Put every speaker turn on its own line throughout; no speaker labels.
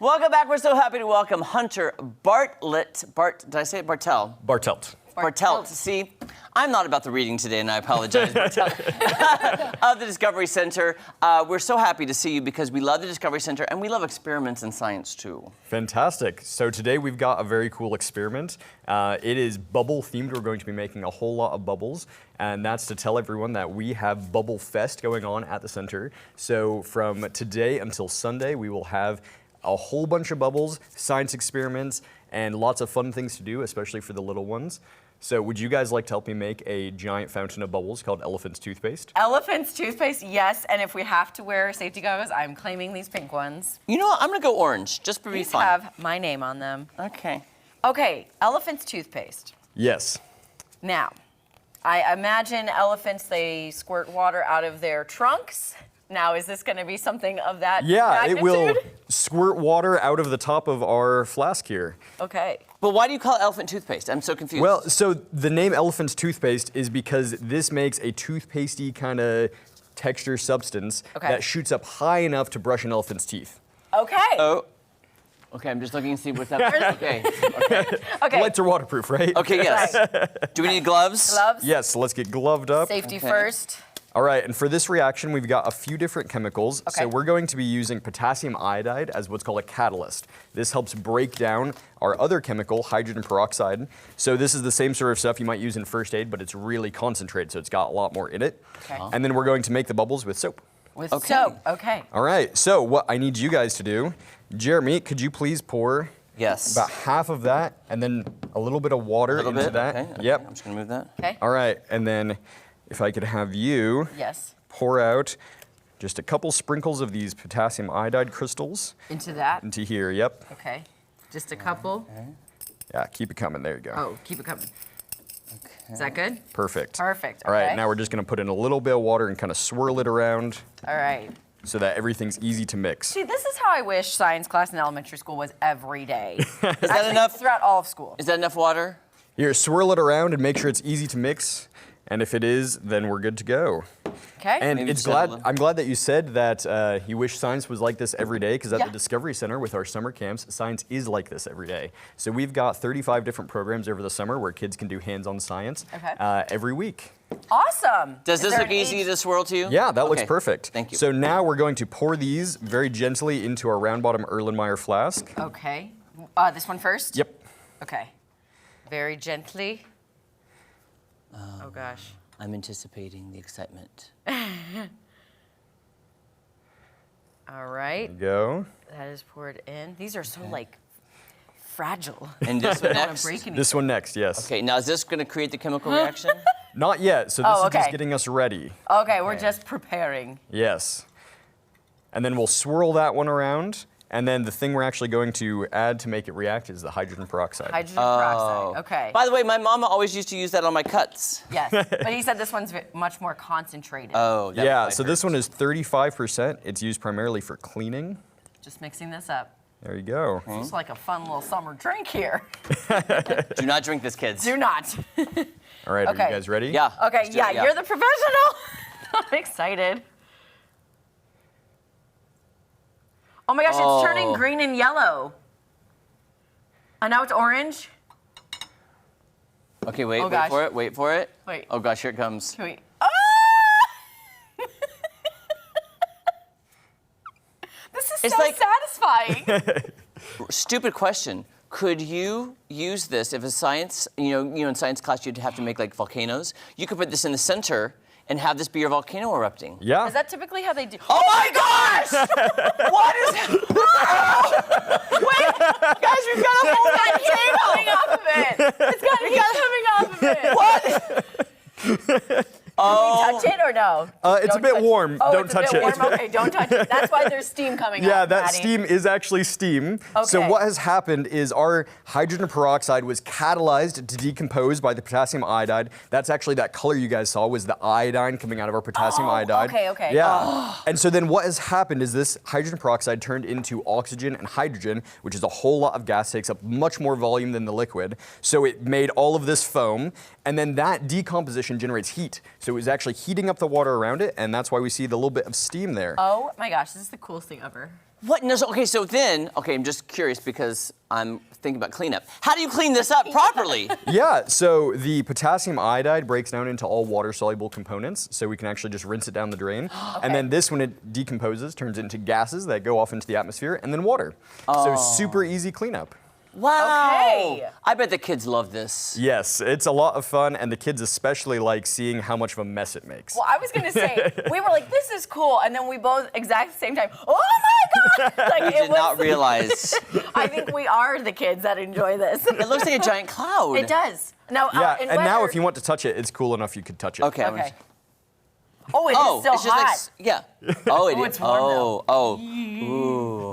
Welcome back. We're so happy to welcome Hunter Bartlett. Did I say it?
Bartelt.
See, I'm not about the reading today, and I apologize. Of the Discovery Center. We're so happy to see you because we love the Discovery Center, and we love experiments in science, too.
Fantastic. So today we've got a very cool experiment. It is bubble-themed. We're going to be making a whole lot of bubbles, and that's to tell everyone that we have Bubblefest going on at the center. So from today until Sunday, we will have a whole bunch of bubbles, science experiments, and lots of fun things to do, especially for the little ones. So would you guys like to help me make a giant fountain of bubbles called Elephant's Toothpaste?
Elephant's Toothpaste, yes. And if we have to wear safety goggles, I'm claiming these pink ones.
You know what? I'm going to go orange, just to be
These
fun.
have my name on them.
Okay.
Okay, Elephant's Toothpaste.
Yes.
Now, I imagine elephants, they squirt water out of their trunks. Now, is this going to be something of that magnitude?
It will squirt water out of the top of our flask here.
Okay.
But why do you call it elephant toothpaste? I'm so confused.
Well, so the name Elephant's Toothpaste is because this makes a toothpastey kind of texture substance that shoots up high enough to brush an elephant's teeth.
Okay.
Oh. Okay, I'm just looking to see what's up. Okay.
Okay.
Lights are waterproof, right?
Okay, yes. Do we need gloves?
Gloves?
Yes, so let's get gloved up.
Safety first.
All right, and for this reaction, we've got a few different chemicals.
Okay.
So we're going to be using potassium iodide as what's called a catalyst. This helps break down our other chemical, hydrogen peroxide. So this is the same sort of stuff you might use in first aid, but it's really concentrated, so it's got a lot more in it.
Okay.
And then we're going to make the bubbles with soap.
With soap, okay.
All right, so what I need you guys to do, Jeremy, could you please pour about half of that and then a little bit of water into that?
Okay.
Yep.
I'm just going to move that.
Okay.
All right, and then if I could have you pour out just a couple sprinkles of these potassium iodide crystals.
Into that?
Into here, yep.
Okay. Just a couple?
Okay. Yeah, keep it coming. There you go.
Oh, keep it coming. Okay. Is that good?
Perfect.
Perfect.
All right, now we're just going to put in a little bit of water and kind of swirl it around.
All right.
So that everything's easy to mix.
See, this is how I wish science class in elementary school was every day.
Is that enough?
Throughout all of school.
Is that enough water?
Here, swirl it around and make sure it's easy to mix. And if it is, then we're good to go.
Okay.
And I'm glad that you said that you wish science was like this every day, because at the Discovery Center with our summer camps, science is like this every day. So we've got 35 different programs over the summer where kids can do hands-on science every week.
Awesome.
Does this look easy to swirl to you?
Yeah, that looks perfect.
Thank you.
So now we're going to pour these very gently into our round bottom Erlenmeyer flask.
Okay. This one first?
Yep.
Okay. Very gently. Oh gosh.
I'm anticipating the excitement.
All right.
There you go.
That is poured in. These are so like fragile.
And this one next?
This one next, yes.
Okay, now is this going to create the chemical reaction?
Not yet, so this is just getting us ready.
Okay, we're just preparing.
Yes. And then we'll swirl that one around. And then the thing we're actually going to add to make it react is the hydrogen peroxide.
Hydrogen peroxide, okay.
By the way, my mama always used to use that on my cuts.
Yes, but he said this one's much more concentrated.
Oh,
yeah, so this one is 35%. It's used primarily for cleaning.
Just mixing this up.
There you go.
It's like a fun little summer drink here.
Do not drink this, kids.
Do not.
All right, are you guys ready?
Yeah.
Okay, yeah, you're the professional. I'm excited. Oh my gosh, it's turning green and yellow. And now it's orange.
Okay, wait for it, wait for it.
Wait.
Oh gosh, here it comes.
Can we... Ah! This is so satisfying.
Stupid question. Could you use this if a science, in science class you'd have to make like volcanoes? You could put this in the center and have this be your volcano erupting.
Yeah.
Is that typically how they do?
Oh my gosh! What is it? Wait, guys, we've got a whole
tape coming off of it. It's got coming off of it. What? Can we touch it or no?
It's a bit warm.
Oh,
don't touch it.
Warm? Okay, don't touch it. That's why there's steam coming
Yeah,
up,
that
Maddie.
steam is actually steam.
Okay.
So what has happened is our hydrogen peroxide was catalyzed to decompose by the potassium iodide. That's actually that color you guys saw was the iodine coming out of our potassium iodide.
Okay.
Yeah. And so then what has happened is this hydrogen peroxide turned into oxygen and hydrogen, which is a whole lot of gas, takes up much more volume than the liquid. So it made all of this foam, and then that decomposition generates heat. So it was actually heating up the water around it, and that's why we see the little bit of steam there.
Oh my gosh, this is the coolest thing ever.
What? No, okay, so then, I'm just curious because I'm thinking about cleanup. How do you clean this up properly?
Yeah, so the potassium iodide breaks down into all water-soluble components, so we can actually just rinse it down the drain. And then this, when it decomposes, turns into gases that go off into the atmosphere, and then water. So super easy cleanup.
Wow.
Okay.
I bet the kids love this.
Yes, it's a lot of fun, and the kids especially like seeing how much of a mess it makes.
Well, I was gonna say, we were like, this is cool, and then we both exact same time, oh my God! Like,
I did not realize.
I think we are the kids that enjoy this.
It looks like a giant cloud.
It does. Now,
Yeah, and now if you want to touch it, it's cool enough you could touch it.
Okay.
Okay. Oh, it is still
it's just
hot.
yeah. Oh, it is.
it's warm
Oh. Ooh.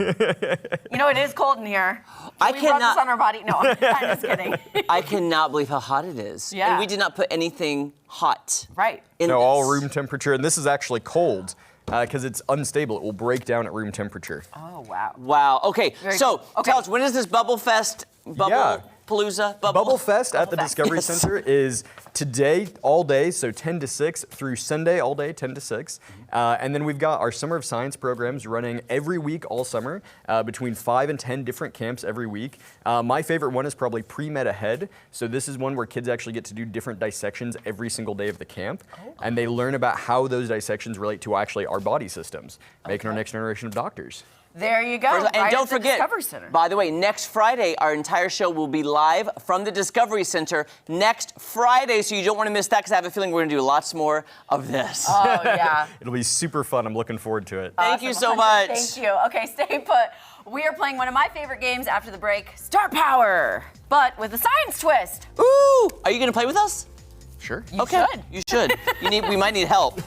You know, it is cold in here.
I
We rub
cannot.
this on our body. No, I'm just kidding.
I cannot believe how hot it is.
Yeah.
And we did not put anything hot.
Right.
In
No,
this.
all room temperature, and this is actually cold because it's unstable. It will break down at room temperature.
Oh, wow.
Wow. Okay.
Very
So
cool. Okay.
tell us, when is this Bubblefest? Palooza?
Bubblefest at the
Bubblefest.
Discovery
Yes.
Center is today all day, so 10 to 6, through Sunday all day, 10 to 6. And then we've got our Summer of Science programs running every week all summer, between 5 and 10 different camps every week. My favorite one is probably Pre-Med Ahead. So this is one where kids actually get to do different dissections every single day of the camp. And they learn about how those dissections relate to actually our body systems, making our next generation of doctors.
There you go.
And
right
don't
at the
forget,
Discovery Center.
by the way, next Friday, our entire show will be live from the Discovery Center next Friday, so you don't want to miss that because I have a feeling we're going to do lots more of this.
Oh, yeah.
It'll be super fun. I'm looking forward to it.
Thank you so
Awesome.
much.
Thank you. Okay, stay put. We are playing one of my favorite games after the break, Star Power, but with a science twist.
Ooh! Are you going to play with us?
Sure.
You
Okay.
should.
You should. We might need help.